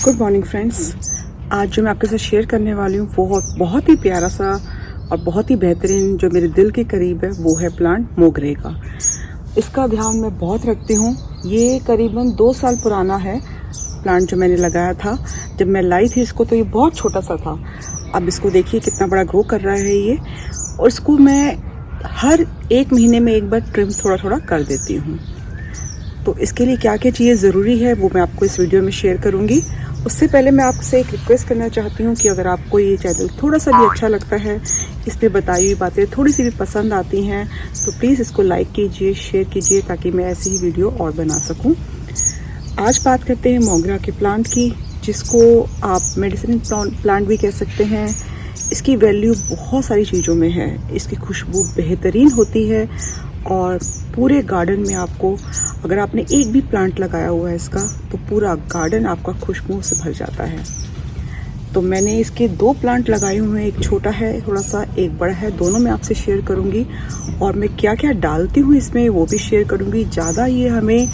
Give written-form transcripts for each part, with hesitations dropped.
Good morning friends. आज जो मैं आपके साथ शेयर करने वाली हूँ वो बहुत ही प्यारा सा और बहुत ही बेहतरीन जो मेरे दिल के करीब है वो है प्लांट मोगरे का। इसका ध्यान मैं बहुत रखती हूँ। ये करीबन 2 साल पुराना है प्लांट जो मैंने लगाया था। जब मैं लाई थी इसको तो ये बहुत छोटा सा था। अब इसको देखिए कितना बड़ा ग्रो कर रहा है ये। और इसको मैं हर 1 महीने में एक बार ट्रिम थोड़ा थोड़ा कर देती हूँ। तो इसके लिए क्या क्या चीज़ें ज़रूरी है वो मैं आपको इस वीडियो में शेयर करूँगी। उससे पहले मैं आपसे एक रिक्वेस्ट करना चाहती हूँ कि अगर आपको ये चैनल थोड़ा सा भी अच्छा लगता है, इसमें बताई हुई बातें थोड़ी सी भी पसंद आती हैं, तो प्लीज़ इसको लाइक कीजिए, शेयर कीजिए ताकि मैं ऐसी ही वीडियो और बना सकूँ। आज बात करते हैं मोगरा के प्लांट की, जिसको आप मेडिसिन प्लांट भी कह सकते हैं। इसकी वैल्यू बहुत सारी चीज़ों में है। इसकी खुशबू बेहतरीन होती है और पूरे गार्डन में आपको, अगर आपने एक भी प्लांट लगाया हुआ है इसका, तो पूरा गार्डन आपका खुशबू से भर जाता है। तो मैंने इसके 2 प्लांट लगाए हुए हैं, एक छोटा है थोड़ा सा, एक बड़ा है। दोनों मैं आपसे शेयर करूंगी और मैं क्या क्या डालती हूँ इसमें वो भी शेयर करूंगी। ज़्यादा ये हमें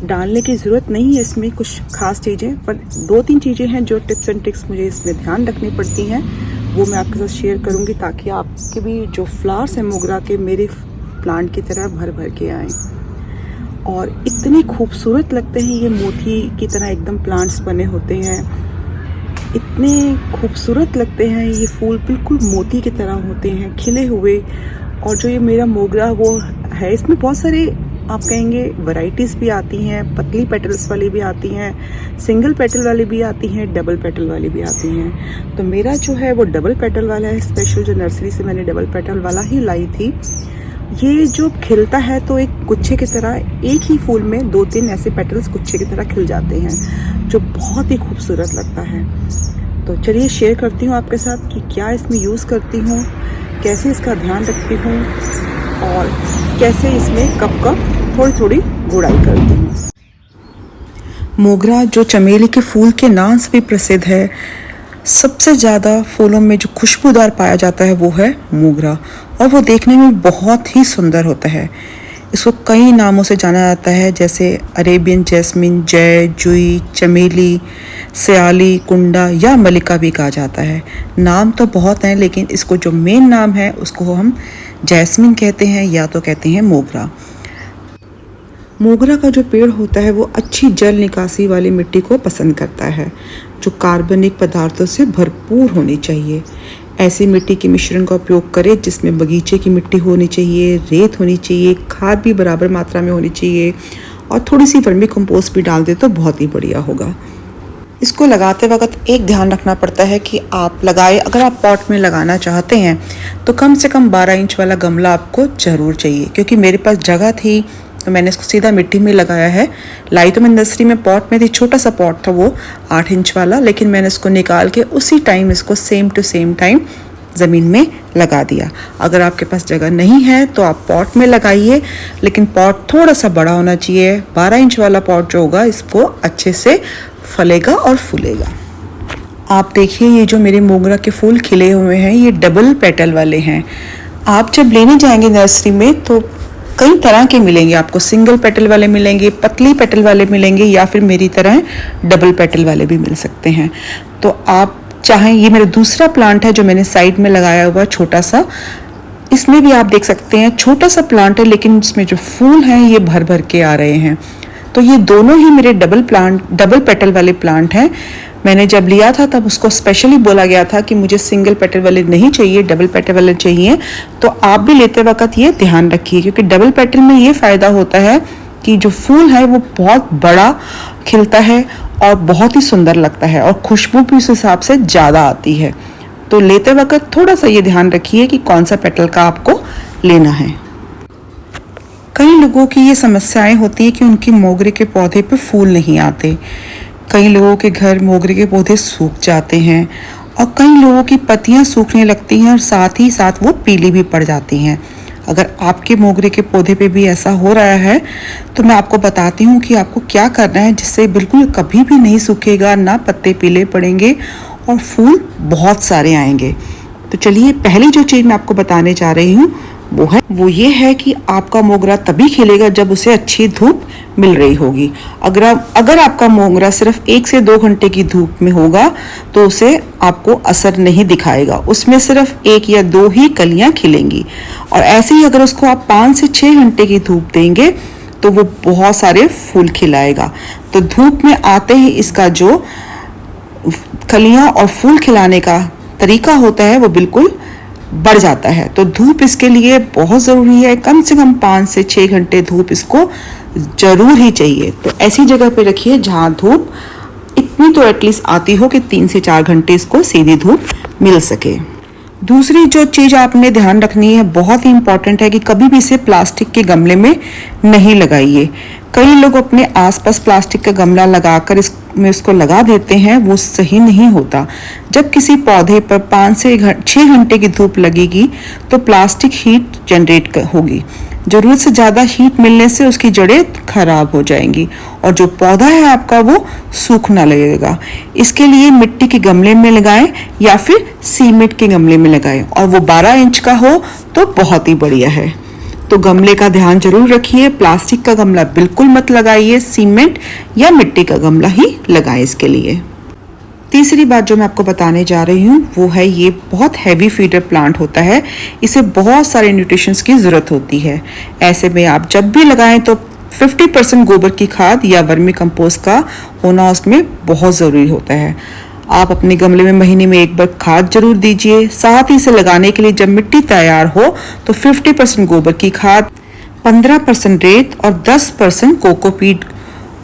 डालने की ज़रूरत नहीं है इसमें कुछ खास चीज़ें, पर 2-3 चीज़ें हैं जो टिप्स एंड ट्रिक्स मुझे इसमें ध्यान रखनी पड़ती हैं, वो मैं आपके साथ शेयर करूँगी ताकि आपके भी जो फ्लावर्स हैं मोगरा के मेरे प्लांट की तरह भर भर के आएँ। और इतने खूबसूरत लगते हैं ये, मोती की तरह एकदम प्लांट्स बने होते हैं। इतने खूबसूरत लगते हैं ये फूल, बिल्कुल मोती की तरह होते हैं खिले हुए। और जो ये मेरा मोगरा वो है, इसमें बहुत सारे आप कहेंगे वैरायटीज़ भी आती हैं। पतली पेटल्स वाली भी आती हैं, सिंगल पेटल वाली भी आती हैं, डबल पेटल वाली भी आती हैं। तो मेरा जो है वो डबल पेटल वाला है। स्पेशल जो नर्सरी से मैंने डबल पेटल वाला ही लाई थी। ये जो खिलता है तो एक गुच्छे की तरह, एक ही फूल में 2-3 ऐसे पेटल्स गुच्छे की तरह खिल जाते हैं, जो बहुत ही खूबसूरत लगता है। तो चलिए शेयर करती हूँ आपके साथ कि क्या इसमें यूज़ करती हूँ, कैसे इसका ध्यान रखती हूँ और कैसे इसमें कब कब थोड़ी थोड़ी गुड़ाई करती हूँ। मोगरा जो चमेली के फूल के नाम से भी प्रसिद्ध है, सबसे ज़्यादा फूलों में जो खुशबूदार पाया जाता है वो है मोगरा, और वो देखने में बहुत ही सुंदर होता है। इसको कई नामों से जाना जाता है, जैसे अरेबियन जैस्मिन, जय, जुई, चमेली, सयाली, कुंडा या मलिका भी कहा जाता है। नाम तो बहुत हैं, लेकिन इसको जो मेन नाम है उसको हम जैस्मिन कहते हैं या तो कहते हैं मोगरा। मोगरा का जो पेड़ होता है वो अच्छी जल निकासी वाली मिट्टी को पसंद करता है, जो कार्बनिक पदार्थों से भरपूर होनी चाहिए। ऐसी मिट्टी के मिश्रण का उपयोग करें जिसमें बगीचे की मिट्टी होनी चाहिए, रेत होनी चाहिए, खाद भी बराबर मात्रा में होनी चाहिए और थोड़ी सी वर्मी कंपोस्ट भी डाल दे तो बहुत ही बढ़िया होगा। इसको लगाते वक्त एक ध्यान रखना पड़ता है कि आप लगाए, अगर आप पॉट में लगाना चाहते हैं तो कम से कम 12 इंच वाला गमला आपको ज़रूर चाहिए, क्योंकि मेरे पास जगह थी तो मैंने इसको सीधा मिट्टी में लगाया है। लाई तो मैं नर्सरी में पॉट में थी, छोटा सा पॉट था वो 8 इंच वाला, लेकिन मैंने इसको निकाल के उसी टाइम इसको सेम टू सेम टाइम ज़मीन में लगा दिया। अगर आपके पास जगह नहीं है तो आप पॉट में लगाइए, लेकिन पॉट थोड़ा सा बड़ा होना चाहिए। 12 इंच वाला पॉट जो होगा इसको अच्छे से फलेगा और फूलेगा। आप देखिए ये जो मेरे मोगरा के फूल खिले हुए हैं ये डबल पेटल वाले हैं। आप जब लेने जाएंगे नर्सरी में तो कई तरह के मिलेंगे आपको, सिंगल पेटल वाले मिलेंगे, पतली पेटल वाले मिलेंगे, या फिर मेरी तरह डबल पेटल वाले भी मिल सकते हैं। तो आप चाहें, ये मेरा दूसरा प्लांट है जो मैंने साइड में लगाया हुआ छोटा सा, इसमें भी आप देख सकते हैं छोटा सा प्लांट है, लेकिन इसमें जो फूल हैं ये भर भर के आ रहे हैं। तो ये दोनों ही मेरे डबल पेटल वाले प्लांट हैं। मैंने जब लिया था तब उसको स्पेशली बोला गया था कि मुझे सिंगल पेटल वाले नहीं चाहिए, डबल पेटल वाले चाहिए। तो आप भी लेते वक्त ये ध्यान रखिए, क्योंकि डबल पेटल में ये फ़ायदा होता है कि जो फूल है वो बहुत बड़ा खिलता है और बहुत ही सुंदर लगता है और खुशबू भी उस हिसाब से ज़्यादा आती है। तो लेते वक्त थोड़ा सा ये ध्यान रखिए कि कौन सा पेटल का आपको लेना है। कई लोगों की ये समस्याएं होती है कि उनके मोगरे के पौधे पे फूल नहीं आते। कई लोगों के घर मोगरे के पौधे सूख जाते हैं और कई लोगों की पत्तियां सूखने लगती हैं और साथ ही साथ वो पीली भी पड़ जाती हैं। अगर आपके मोगरे के पौधे पे भी ऐसा हो रहा है तो मैं आपको बताती हूँ कि आपको क्या करना है, जिससे बिल्कुल कभी भी नहीं सूखेगा, ना पत्ते पीले पड़ेंगे और फूल बहुत सारे आएंगे। तो चलिए पहली जो चीज़ मैं आपको बताने जा रही हूँ वो ये है कि आपका मोगरा तभी खिलेगा जब उसे अच्छी धूप मिल रही होगी। अगर आपका मोगरा सिर्फ 1 से 2 घंटे की धूप में होगा तो उसे आपको असर नहीं दिखाएगा, उसमें सिर्फ 1 या 2 ही कलियां खिलेंगी। और ऐसे ही अगर उसको आप 5 से 6 घंटे की धूप देंगे तो वो बहुत सारे फूल खिलाएगा। तो धूप में आते ही इसका जो कलियां और फूल खिलाने का तरीका होता है वो बिल्कुल बढ़ जाता है। तो धूप इसके लिए बहुत ज़रूरी है, कम से कम 5 से 6 घंटे धूप इसको जरूर ही चाहिए। तो ऐसी जगह पे रखिए जहाँ धूप इतनी तो एटलीस्ट आती हो कि 3 से 4 घंटे इसको सीधी धूप मिल सके। दूसरी जो चीज़ आपने ध्यान रखनी है, बहुत ही इम्पॉर्टेंट है कि कभी भी इसे प्लास्टिक के गमले में नहीं लगाइए। कई लोग अपने आसपास प्लास्टिक का गमला लगाकर इसमें उसको लगा देते हैं, वो सही नहीं होता। जब किसी पौधे पर 5 से 6 घंटे की धूप लगेगी तो प्लास्टिक हीट जनरेट होगी। ज़रूरत से ज़्यादा हीट मिलने से उसकी जड़ें खराब हो जाएंगी और जो पौधा है आपका वो सूखने लगेगा। इसके लिए मिट्टी के गमले में लगाएं या फिर सीमेंट के गमले में लगाएं, और वो 12 इंच का हो तो बहुत ही बढ़िया है। तो गमले का ध्यान जरूर रखिए, प्लास्टिक का गमला बिल्कुल मत लगाइए, सीमेंट या मिट्टी का गमला ही लगाएं इसके लिए। तीसरी बात जो मैं आपको बताने जा रही हूँ वो है, ये बहुत हैवी फीडर प्लांट होता है, इसे बहुत सारे न्यूट्रिशंस की ज़रूरत होती है। ऐसे में आप जब भी लगाएं तो 50% गोबर की खाद या वर्मी कंपोस्ट का होना उसमें बहुत ज़रूरी होता है। आप अपने गमले में महीने में 1 बार खाद जरूर दीजिए। साथ ही इसे लगाने के लिए जब मिट्टी तैयार हो तो 50% गोबर की खाद, 15% रेत और 10% कोकोपीट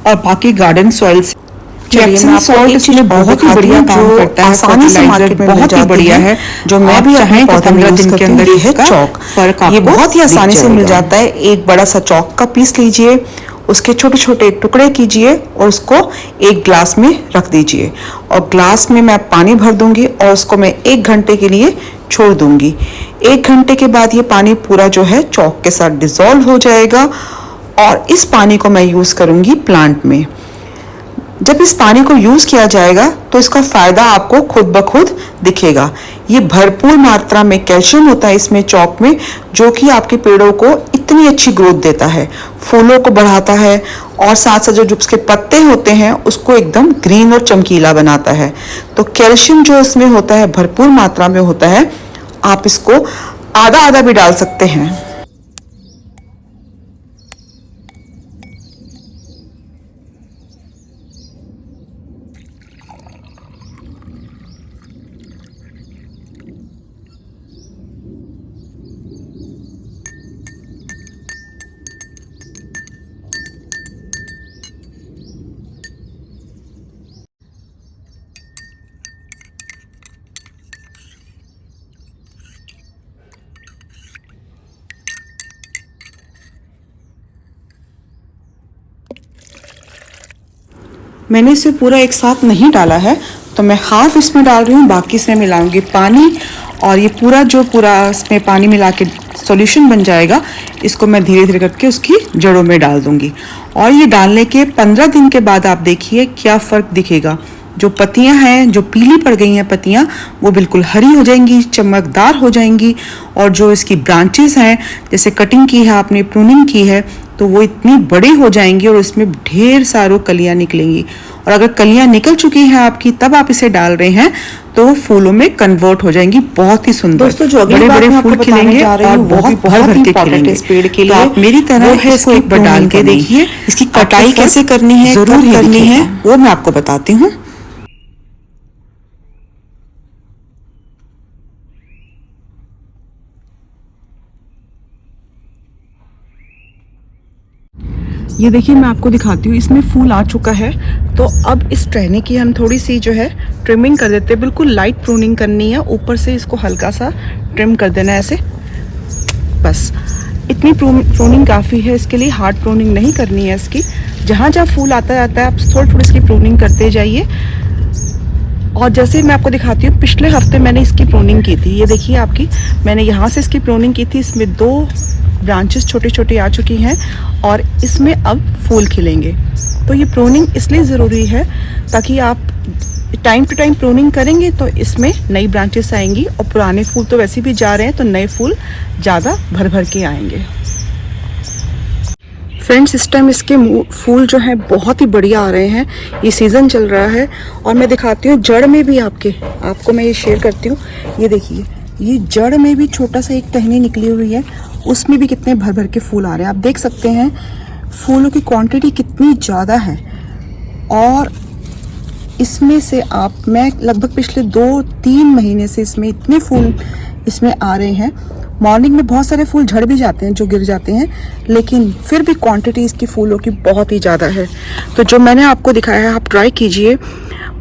और बाकी गार्डन सॉइल्स। सॉल्ट इसमें बहुत ही बढ़िया काम करता है, आसानी से मार्केट में बहुत ही बढ़िया है, जो मैं भी चाहें तो 15 दिन के अंदर है चौक। फर्क ये बहुत ही आसानी से मिल जाता है। एक बड़ा सा चौक का पीस लीजिए, उसके छोटे छोटे टुकड़े कीजिए और उसको एक ग्लास में रख दीजिए, और ग्लास में मैं पानी भर दूंगी और उसको मैं 1 घंटे के लिए छोड़ दूंगी। 1 घंटे के बाद ये पानी पूरा जो है चौक के साथ डिसॉल्व हो जाएगा और इस पानी को मैं यूज करूंगी प्लांट में। जब इस पानी को यूज किया जाएगा तो इसका फायदा आपको खुद ब खुद दिखेगा। ये भरपूर मात्रा में कैल्शियम होता है इसमें चौक में, जो कि आपके पेड़ों को इतनी अच्छी ग्रोथ देता है, फूलों को बढ़ाता है और साथ साथ जो उसके पत्ते होते हैं उसको एकदम ग्रीन और चमकीला बनाता है। तो कैल्शियम जो इसमें होता है भरपूर मात्रा में होता है। आप इसको आधा आधा भी डाल सकते हैं। मैंने इसे पूरा एक साथ नहीं डाला है, तो मैं हाफ इसमें डाल रही हूँ, बाकी इसमें मिलाऊंगी पानी। और ये पूरा इसमें पानी मिला के सॉल्यूशन बन जाएगा, इसको मैं धीरे धीरे करके उसकी जड़ों में डाल दूंगी। और ये डालने के 15 दिन के बाद आप देखिए क्या फ़र्क दिखेगा। जो पत्तियां हैं, जो पीली पड़ गई हैं पत्तियां, वो बिल्कुल हरी हो जाएंगी, चमकदार हो जाएंगी। और जो इसकी ब्रांचेस हैं, जैसे कटिंग की है आपने, प्रूनिंग की है, तो वो इतनी बड़ी हो जाएंगी और इसमें ढेर सारों कलियां निकलेंगी। और अगर कलियां निकल चुकी हैं आपकी, तब आप इसे डाल रहे हैं तो वो फूलों में कन्वर्ट हो जाएंगी। बहुत ही सुंदर दोस्तों, जो बड़े बड़े फूल खिलेंगे और बहुत भर भर के खिलेंगे इस पेड़ के लिए। आप मेरी तरह है इसको एक बार डाल के देखिए। इसकी कटाई कैसे करनी है, जरूर करनी है, वो मैं आपको बताती हूँ। ये देखिए, मैं आपको दिखाती हूँ, इसमें फूल आ चुका है। तो अब इस टहनी की हम थोड़ी सी जो है ट्रिमिंग कर देते हैं। बिल्कुल लाइट प्रूनिंग करनी है, ऊपर से इसको हल्का सा ट्रिम कर देना है ऐसे, बस इतनी प्रूनिंग काफ़ी है इसके लिए। हार्ड प्रूनिंग नहीं करनी है इसकी। जहाँ जहाँ फूल आता जाता है आप थोड़ी थोड़ी इसकी प्रूनिंग करते जाइए। और जैसे मैं आपको दिखाती हूँ, पिछले हफ्ते मैंने इसकी प्रूनिंग की थी। ये देखिए आपकी, मैंने यहाँ से इसकी प्रूनिंग की थी। इसमें 2 ब्रांचेस छोटी छोटी आ चुकी हैं और इसमें अब फूल खिलेंगे। तो ये प्रूनिंग इसलिए ज़रूरी है ताकि आप टाइम टू टाइम प्रूनिंग करेंगे तो इसमें नई ब्रांचेस आएंगी और पुराने फूल तो वैसे भी जा रहे हैं तो नए फूल ज़्यादा भर भर के आएंगे। फ्रेंड्स, इस टाइम इसके फूल जो हैं बहुत ही बढ़िया आ रहे हैं। ये सीज़न चल रहा है और मैं दिखाती हूँ जड़ में भी आपको मैं ये शेयर करती हूँ। ये देखिए, ये जड़ में भी छोटा सा एक टहनी निकली हुई है, उसमें भी कितने भर भर के फूल आ रहे हैं। आप देख सकते हैं फूलों की क्वांटिटी कितनी ज़्यादा है। और इसमें से मैं लगभग पिछले 2-3 महीने से इसमें इतने फूल इसमें आ रहे हैं। मॉर्निंग में बहुत सारे फूल झड़ भी जाते हैं जो गिर जाते हैं, लेकिन फिर भी क्वांटिटी इसकी फूलों की बहुत ही ज़्यादा है। तो जो मैंने आपको दिखाया है आप ट्राई कीजिए,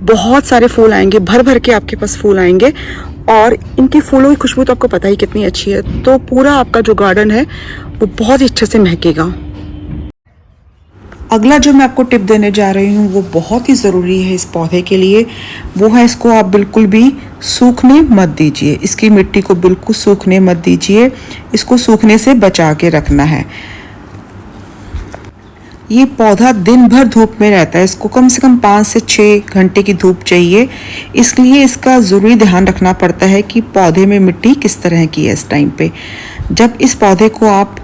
बहुत सारे फूल आएंगे, भर भर के आपके पास फूल आएंगे। और इनकी फूलों की खुशबू तो आपको पता ही कितनी अच्छी है, तो पूरा आपका जो गार्डन है वो बहुत ही अच्छे से महकेगा। अगला जो मैं आपको टिप देने जा रही हूँ वो बहुत ही ज़रूरी है इस पौधे के लिए, वो है इसको आप बिल्कुल भी सूखने मत दीजिए। इसकी मिट्टी को बिल्कुल सूखने मत दीजिए, इसको सूखने से बचा के रखना है। ये पौधा दिन भर धूप में रहता है, इसको कम से कम 5 से 6 घंटे की धूप चाहिए। इसलिए इसका ज़रूरी ध्यान रखना पड़ता है कि पौधे में मिट्टी किस तरह की है इस टाइम पे। जब इस पौधे को आप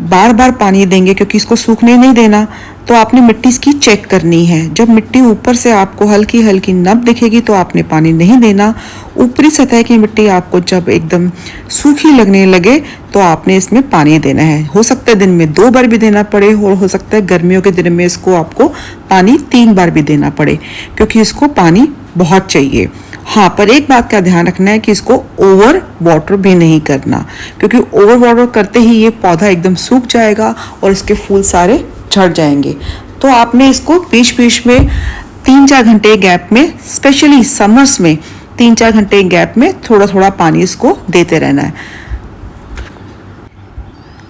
बार बार पानी देंगे, क्योंकि इसको सूखने नहीं देना, तो आपने मिट्टी इसकी चेक करनी है। जब मिट्टी ऊपर से आपको हल्की हल्की नम दिखेगी तो आपने पानी नहीं देना। ऊपरी सतह की मिट्टी आपको जब एकदम सूखी लगने लगे तो आपने इसमें पानी देना है। हो सकता है दिन में 2 बार भी देना पड़े, और हो सकता है गर्मियों के दिन में इसको आपको पानी 3 बार भी देना पड़े, क्योंकि इसको पानी बहुत चाहिए। हाँ, पर एक बात का ध्यान रखना है कि इसको ओवर वाटर भी नहीं करना, क्योंकि ओवर वाटर करते ही ये पौधा एकदम सूख जाएगा और इसके फूल सारे झड़ जाएंगे। तो आपने इसको बीच बीच में 3-4 घंटे गैप में, स्पेशली समर्स में 3-4 घंटे गैप में थोड़ा थोड़ा पानी इसको देते रहना है।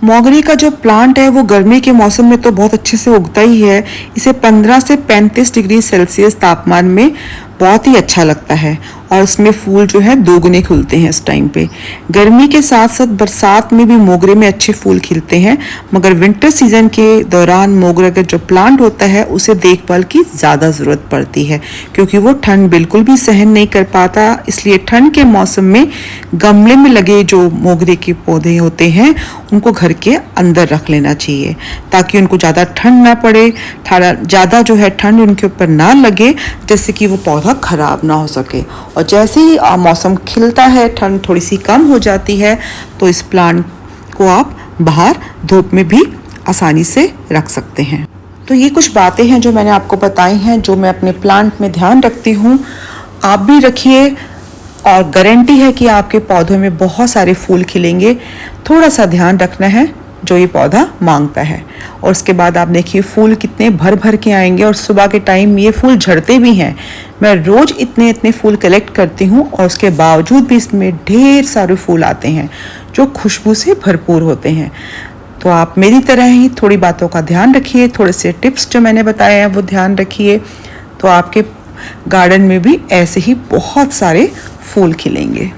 मोगरे का जो प्लांट है वो गर्मी के मौसम में तो बहुत अच्छे से उगता ही है। इसे 15 से 35 डिग्री सेल्सियस तापमान में बहुत ही अच्छा लगता है, और इसमें फूल जो है 2 गुने खुलते हैं इस टाइम पे। गर्मी के साथ साथ बरसात में भी मोगरे में अच्छे फूल खिलते हैं, मगर विंटर सीजन के दौरान मोगरे का जो प्लांट होता है उसे देखभाल की ज़्यादा ज़रूरत पड़ती है, क्योंकि वो ठंड बिल्कुल भी सहन नहीं कर पाता। इसलिए ठंड के मौसम में गमले में लगे जो मोगरे के पौधे होते हैं उनको घर के अंदर रख लेना चाहिए, ताकि उनको ज़्यादा ठंड ना पड़े, ज़्यादा जो है ठंड उनके ऊपर ना लगे, जिससे कि वो पौधा खराब ना हो सके। और जैसे ही मौसम खिलता है, ठंड थोड़ी सी कम हो जाती है, तो इस प्लांट को आप बाहर धूप में भी आसानी से रख सकते हैं। तो ये कुछ बातें हैं जो मैंने आपको बताई हैं, जो मैं अपने प्लांट में ध्यान रखती हूँ। आप भी रखिए, और गारंटी है कि आपके पौधों में बहुत सारे फूल खिलेंगे। थोड़ा सा ध्यान रखना है जो ये पौधा मांगता है, और उसके बाद आप देखिए फूल कितने भर भर के आएंगे। और सुबह के टाइम ये फूल झड़ते भी हैं। मैं रोज़ इतने इतने फूल कलेक्ट करती हूँ, और उसके बावजूद भी इसमें ढेर सारे फूल आते हैं जो खुशबू से भरपूर होते हैं। तो आप मेरी तरह ही थोड़ी बातों का ध्यान रखिए, थोड़े से टिप्स जो मैंने बताए हैं वो ध्यान रखिए, तो आपके गार्डन में भी ऐसे ही बहुत सारे फूल खिलेंगे।